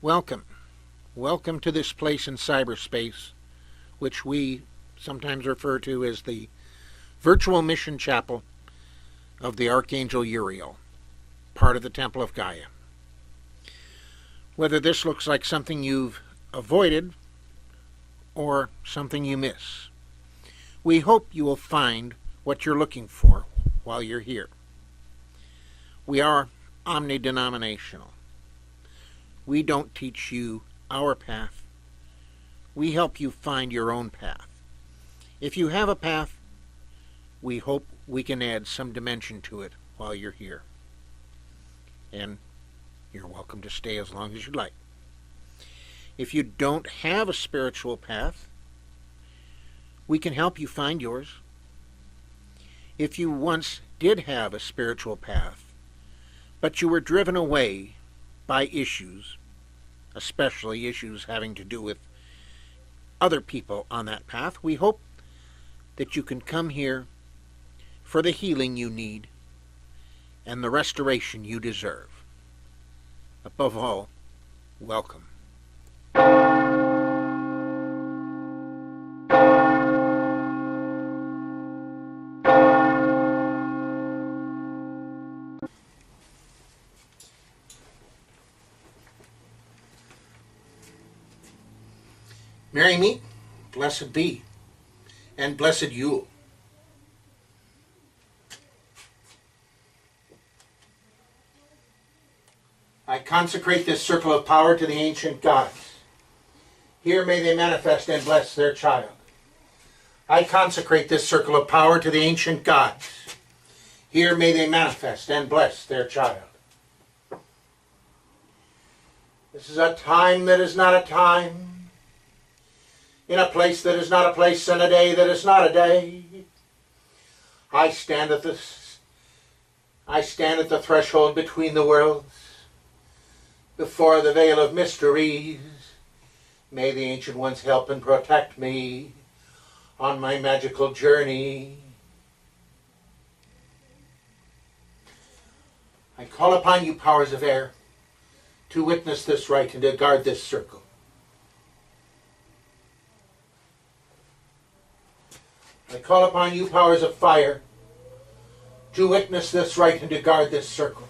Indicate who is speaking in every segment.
Speaker 1: Welcome. Welcome to this place in cyberspace, which we sometimes refer to as the virtual mission chapel of the Archangel Uriel, part of the Temple of Gaia. Whether this looks like something you've avoided or something you miss, we hope you will find what you're looking for while you're here. We are omni-denominational. We don't teach you our path. We help you find your own path. If you have a path, we hope we can add some dimension to it while you're here. And you're welcome to stay as long as you like. If you don't have a spiritual path, we can help you find yours. If you once did have a spiritual path, but you were driven away by issues, especially issues having to do with other people on that path, we hope that you can come here for the healing you need and the restoration you deserve. Above all, welcome. Merry meet, blessed be, and blessed Yule. I consecrate this circle of power to the ancient gods. Here may they manifest and bless their child. I consecrate this circle of power to the ancient gods. Here may they manifest and bless their child. This is a time that is not a time, in a place that is not a place, and a day that is not a day. I stand at the threshold between the worlds, before the veil of mysteries. May the ancient ones help and protect me on my magical journey. I call upon you, powers of air, to witness this rite and to guard this circle. I call upon you, powers of fire, to witness this rite and to guard this circle.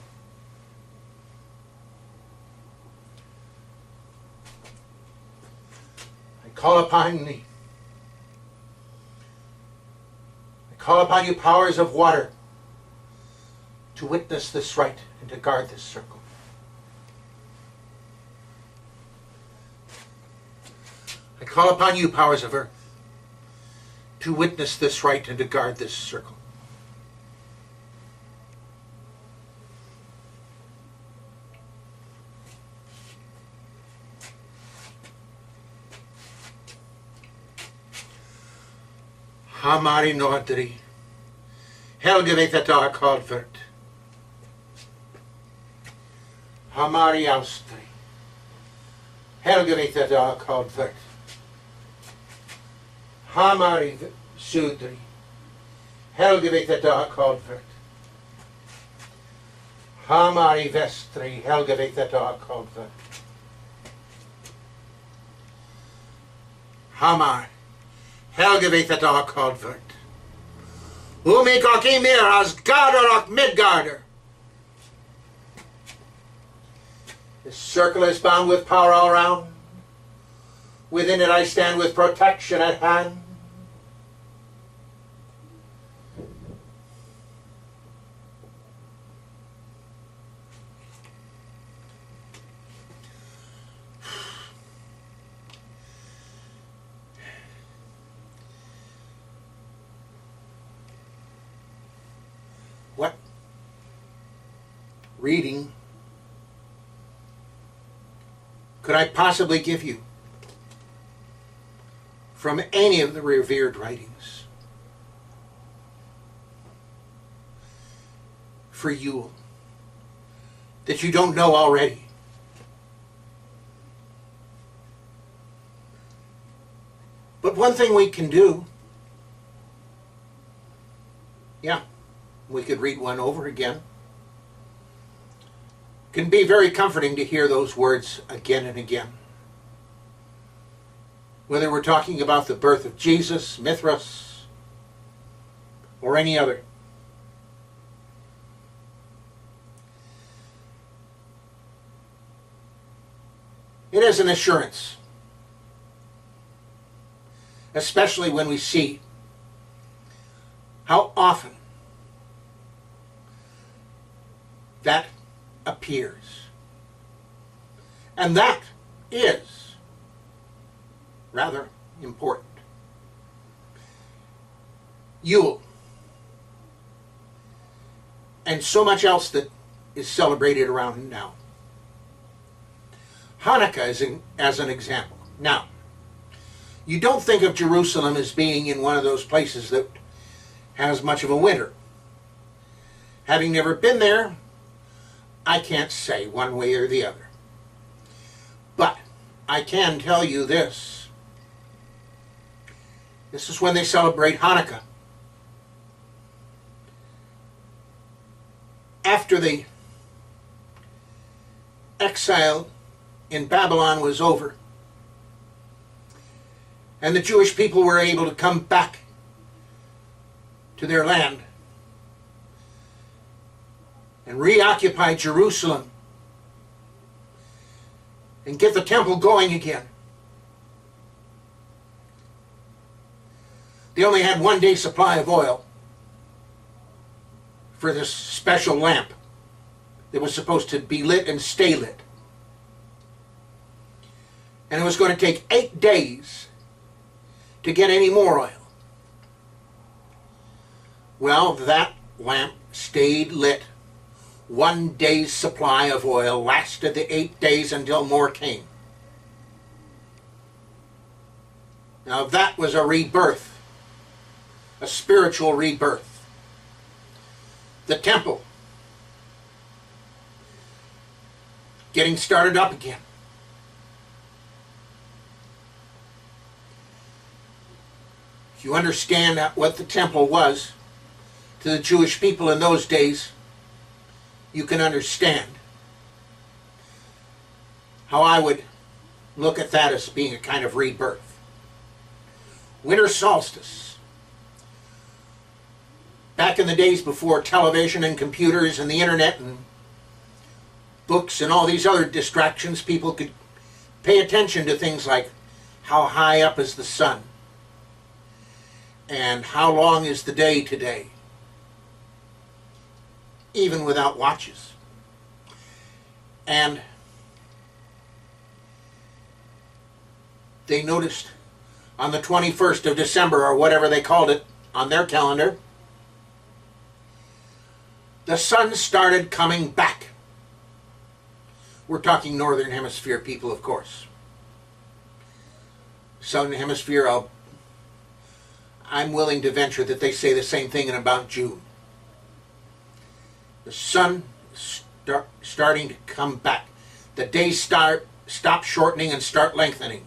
Speaker 1: I call upon you, powers of water, to witness this rite and to guard this circle. I call upon you, powers of earth, to witness this rite and to guard this circle. Hamari Nordri, Helge vet att jag har kalvört. Hamari Austri, Helge vet att jag har kalvört. Hamari Sudri, Helge vet att jag har kalvört. Hamari Vestri, Helge vet att jag har kalvört. Hamar, Helge vet att jag har kalvört. Umik och Emir, Asgarder och Midgarder. This circle is bound with power all around. Within it I stand with protection at hand. What reading could I possibly give you from any of the revered writings for Yule that you don't know already? But one thing we can do, we could read one over again. can be very comforting to hear those words again and again. Whether we're talking about the birth of Jesus, Mithras, or any other. It is an assurance, especially when we see how often that appears. And that is rather important. Yule, and so much else that is celebrated around now. Hanukkah as an example. Now, you don't think of Jerusalem as being in one of those places that has much of a winter. Having never been there, I can't say one way or the other. But I can tell you this. This is when they celebrate Hanukkah. After the exile in Babylon was over, and the Jewish people were able to come back to their land and reoccupy Jerusalem and get the temple going again. They only had 1 day supply of oil for this special lamp that was supposed to be lit and stay lit. And it was going to take 8 days to get any more oil. Well, that lamp stayed lit. 1 day's supply of oil lasted the 8 days until more came. Now that was a rebirth, a spiritual rebirth. The temple getting started up again. If you understand what the temple was to the Jewish people in those days, you can understand how I would look at that as being a kind of rebirth. Winter Solstice. Back in the days before television and computers and the internet and books and all these other distractions, people could pay attention to things like how high up is the sun and how long is the day today, even without watches. And they noticed on the 21st of December, or whatever they called it on their calendar, the sun started coming back. We're talking Northern Hemisphere people, of course. Southern Hemisphere, I'm willing to venture that they say the same thing in about June. The sun starting to come back. The days stop shortening and start lengthening.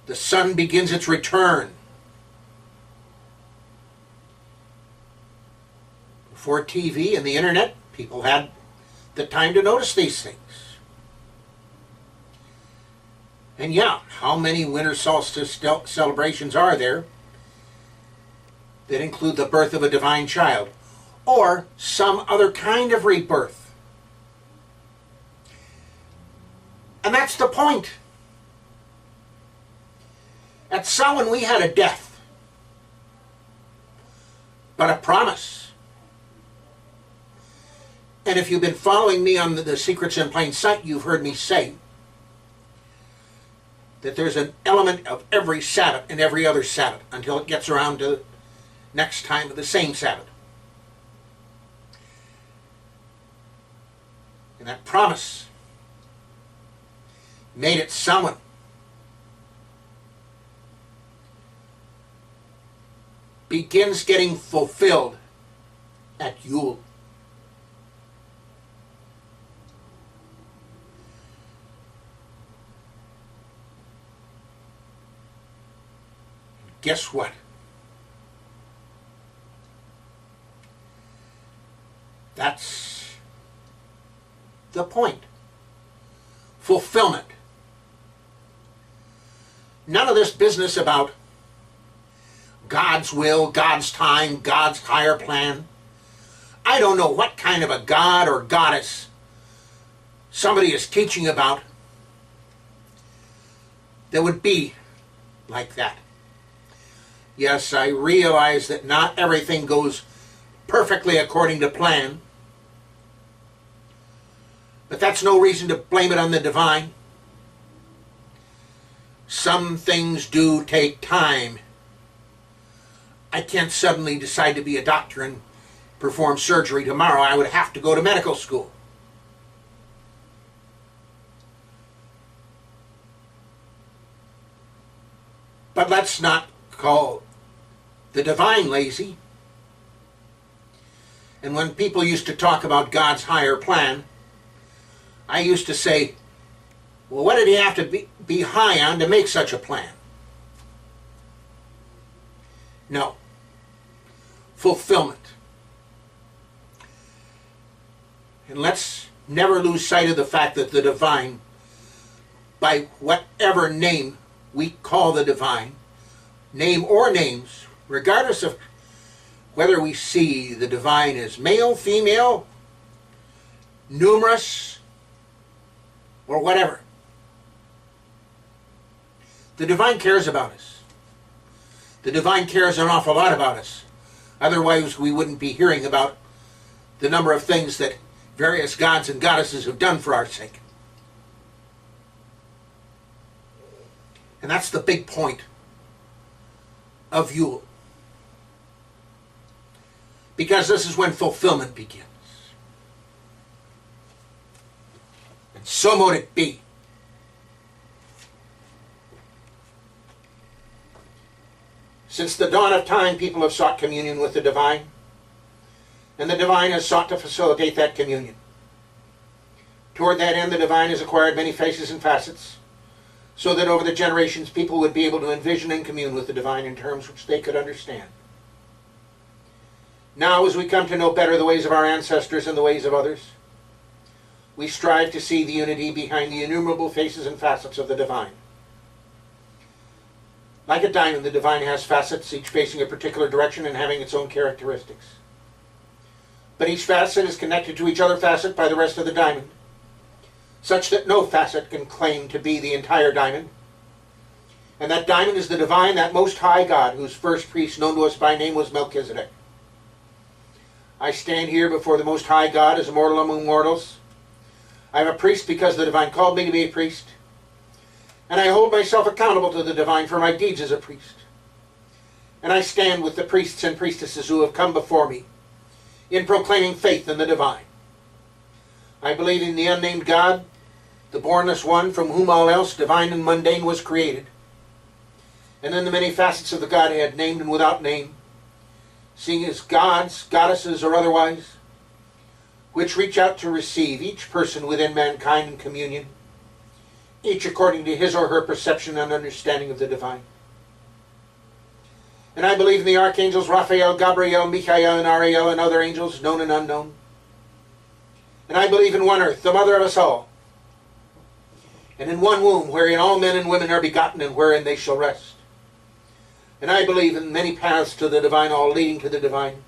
Speaker 1: The sun begins its return. Before TV and the internet, people had the time to notice these things. And yeah, how many winter solstice celebrations are there that include the birth of a divine child or some other kind of rebirth? And that's the point. At Samhain we had a death, but a promise. And if you've been following me on the Secrets in Plain Sight, you've heard me say that there's an element of every Sabbath and every other Sabbath until it gets around to next time of the same Sabbath. And that promise made it Samhain. Begins getting fulfilled at Yule. Guess what? That's the point. Fulfillment. None of this business about God's will, God's time, God's higher plan. I don't know what kind of a god or goddess somebody is teaching about that would be like that. Yes, I realize that not everything goes perfectly according to plan, but that's no reason to blame it on the divine. Some things do take time. I can't suddenly decide to be a doctor and perform surgery tomorrow. I would have to go to medical school. But let's not call the divine lazy. And when people used to talk about God's higher plan, I used to say, well, what did he have to be high on to make such a plan? No. Fulfillment. And let's never lose sight of the fact that the divine, by whatever name we call the divine, name or names, regardless of whether we see the divine as male, female, numerous, or whatever, the divine cares about us. The divine cares an awful lot about us. Otherwise, we wouldn't be hearing about the number of things that various gods and goddesses have done for our sake. And that's the big point of Yule. Because this is when fulfillment begins. And so mote it be. Since the dawn of time, people have sought communion with the divine, and the divine has sought to facilitate that communion. Toward that end, the divine has acquired many faces and facets, so that over the generations, people would be able to envision and commune with the divine in terms which they could understand. Now, as we come to know better the ways of our ancestors and the ways of others, we strive to see the unity behind the innumerable faces and facets of the divine. Like a diamond, the divine has facets, each facing a particular direction and having its own characteristics. But each facet is connected to each other facet by the rest of the diamond, such that no facet can claim to be the entire diamond. And that diamond is the divine, that most high God, whose first priest known to us by name was Melchizedek. I stand here before the most high God as a mortal among mortals. I am a priest because the divine called me to be a priest. And I hold myself accountable to the divine for my deeds as a priest. And I stand with the priests and priestesses who have come before me in proclaiming faith in the divine. I believe in the unnamed God, the bornless one from whom all else, divine and mundane, was created. And in the many facets of the Godhead, named and without name, seeing as gods, goddesses, or otherwise, which reach out to receive each person within mankind in communion, each according to his or her perception and understanding of the divine. And I believe in the archangels Raphael, Gabriel, Michael, and Uriel, and other angels, known and unknown. And I believe in one earth, the mother of us all, and in one womb, wherein all men and women are begotten, and wherein they shall rest. And I believe in many paths to the divine, all leading to the divine.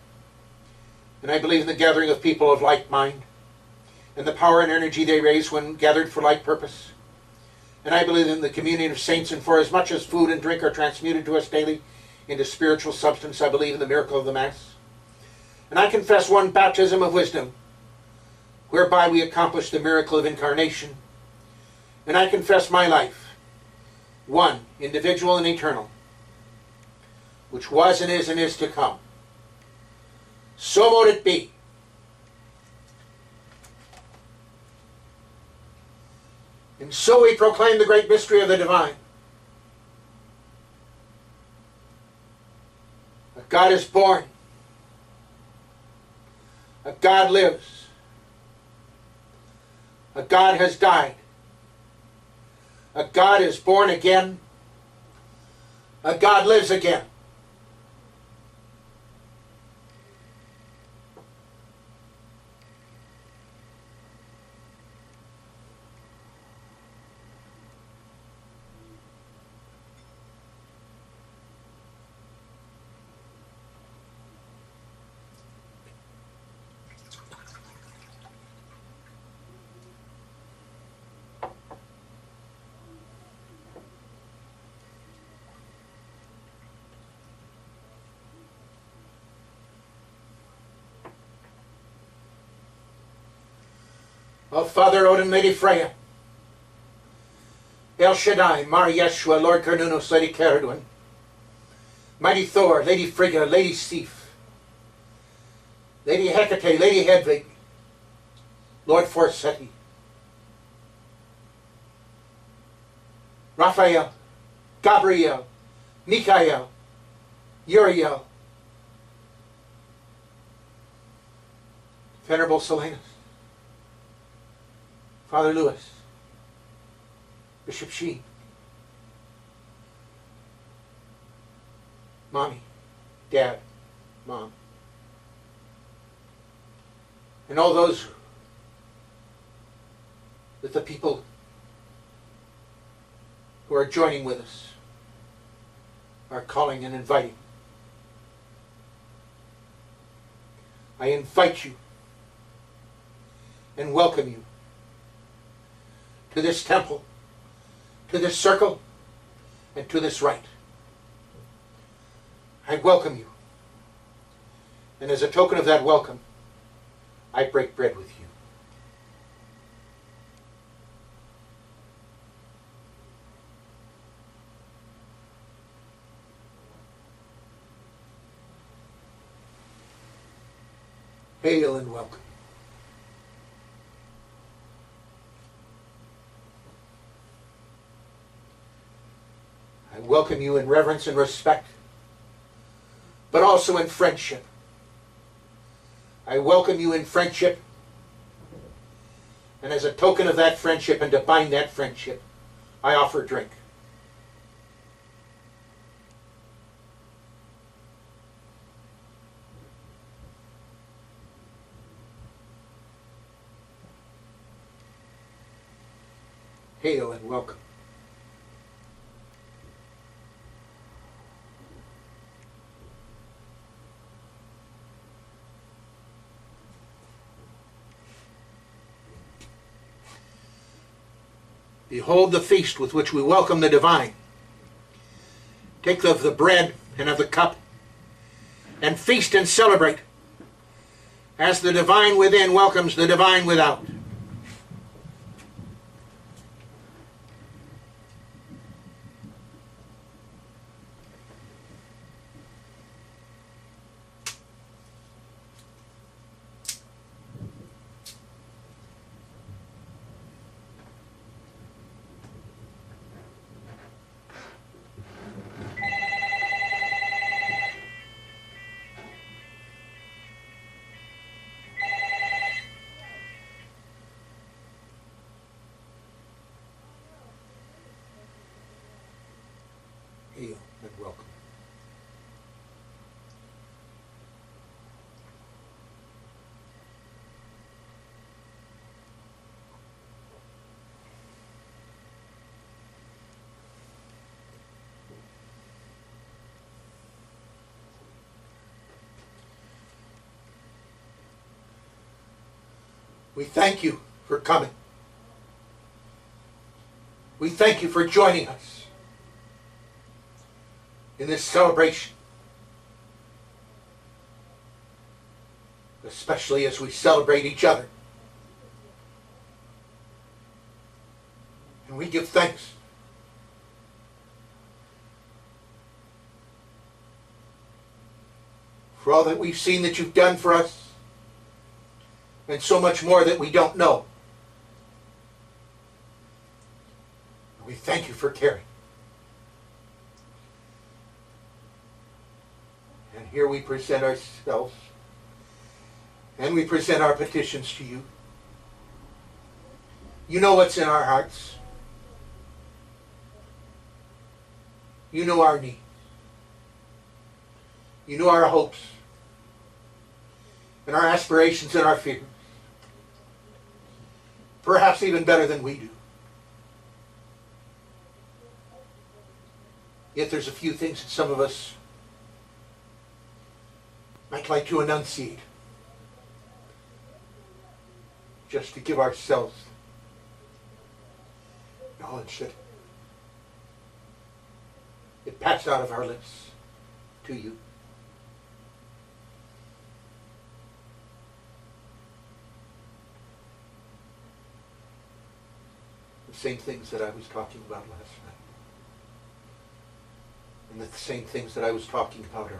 Speaker 1: And I believe in the gathering of people of like mind, and the power and energy they raise when gathered for like purpose. And I believe in the communion of saints, and for as much as food and drink are transmuted to us daily into spiritual substance, I believe in the miracle of the Mass. And I confess one baptism of wisdom, whereby we accomplish the miracle of incarnation. And I confess my life, one, individual and eternal, which was and is to come. So mote it be. And so we proclaim the great mystery of the divine. A God is born. A God lives. A God has died. A God is born again. A God lives again. of Father Odin, Lady Freya, El Shaddai, Mar Yeshua, Lord Carnunos, Lady Caradwin, Mighty Thor, Lady Frigga, Lady Sif, Lady Hecate, Lady Hedvig, Lord Forseti, Raphael, Gabriel, Michael, Uriel, Venerable Silenus, Father Lewis, Bishop Sheen, Mommy, Dad, Mom, and all those that the people who are joining with us are calling and inviting. I invite you and welcome you to this temple, to this circle, and to this rite. I welcome you. And as a token of that welcome, I break bread with you. Hail and welcome. I welcome you in reverence and respect, but also in friendship. I welcome you in friendship, and as a token of that friendship and to bind that friendship, I offer drink. Hail and welcome. Behold the feast with which we welcome the divine. Take of the bread and of the cup, and feast and celebrate, as the divine within welcomes the divine without. Hail and welcome. We thank you for coming. We thank you for joining us in this celebration, especially as we celebrate each other. And we give thanks for all that we've seen that you've done for us, and so much more that we don't know. We thank you for caring. And here we present ourselves, and we present our petitions to you. You know what's in our hearts. You know our needs. You know our hopes, and our aspirations and our fears. Perhaps even better than we do. Yet there's a few things that some of us might like to enunciate, just to give ourselves knowledge that it passed out of our lips to you. same things that I was talking about last night. And the same things that I was talking about earlier.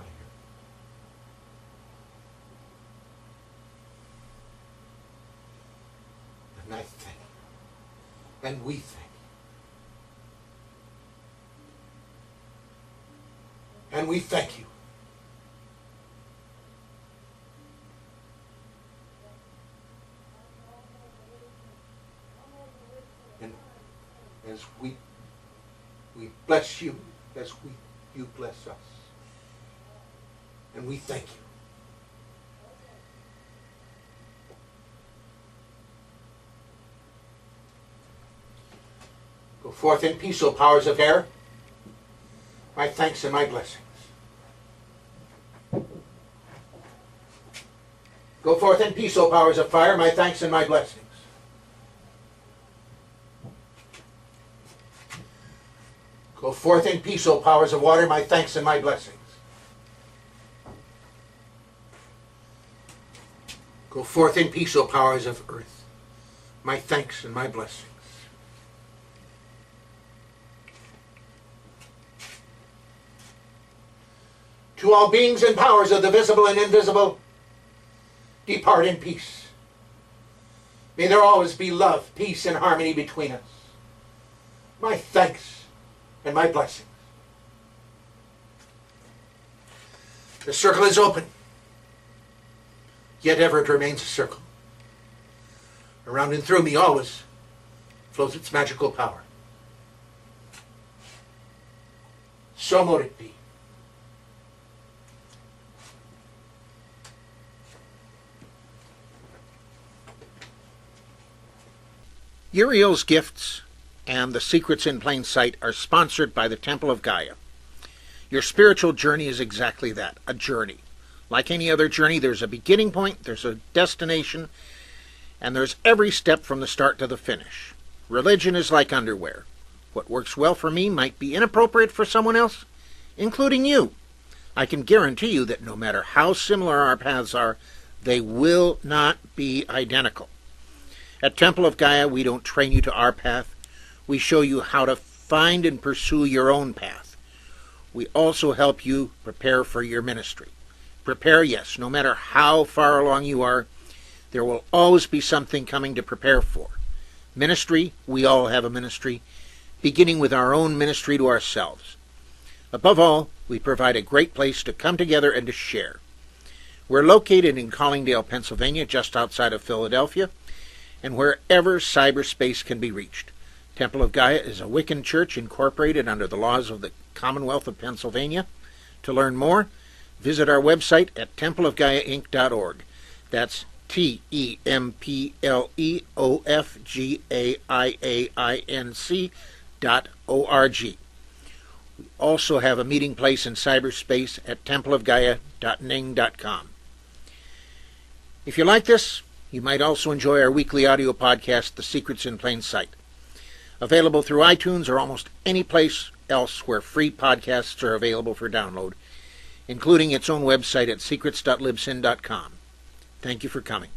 Speaker 1: And I think, and we think, and we thank you. And as we bless you, as you bless us. And we thank you. Go forth in peace, O powers of air. My thanks and my blessings. Go forth in peace, O powers of fire. My thanks and my blessings. Go forth in peace, O powers of water. My thanks and my blessings. Go forth in peace, O powers of earth. My thanks and my blessings. To all beings and powers of the visible and invisible, depart in peace. May there always be love, peace, and harmony between us. My thanks and my blessings. The circle is open, yet ever it remains a circle. Around and through me always flows its magical power. So mote it be. Uriel's gifts and the secrets in plain sight are sponsored by the Temple of Gaia. Your spiritual journey is exactly that, a journey. Like any other journey, there's a beginning point, there's a destination, and there's every step from the start to the finish. Religion is like underwear. What works well for me might be inappropriate for someone else, including you. I can guarantee you that no matter how similar our paths are, they will not be identical. At Temple of Gaia, we don't train you to our path. We show you how to find and pursue your own path. We also help you prepare for your ministry. Prepare, yes, no matter how far along you are, there will always be something coming to prepare for. Ministry, we all have a ministry, beginning with our own ministry to ourselves. Above all, we provide a great place to come together and to share. We're located in Collingdale, Pennsylvania, just outside of Philadelphia, and wherever cyberspace can be reached. Temple of Gaia is a Wiccan church incorporated under the laws of the Commonwealth of Pennsylvania. To learn more, visit our website at templeofgaiainc.org. That's templeofgaiainc.org. We also have a meeting place in cyberspace at templeofgaia.ning.com. If you like this, you might also enjoy our weekly audio podcast, The Secrets in Plain Sight, available through iTunes or almost any place else where free podcasts are available for download, including its own website at secrets.libsyn.com. Thank you for coming.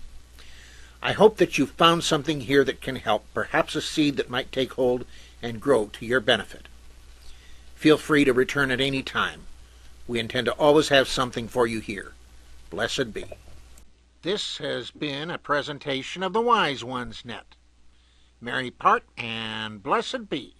Speaker 1: I hope that you found something here that can help, perhaps a seed that might take hold and grow to your benefit. Feel free to return at any time. We intend to always have something for you here. Blessed be. This has been a presentation of the Wise Ones Net. Merry part and blessed be.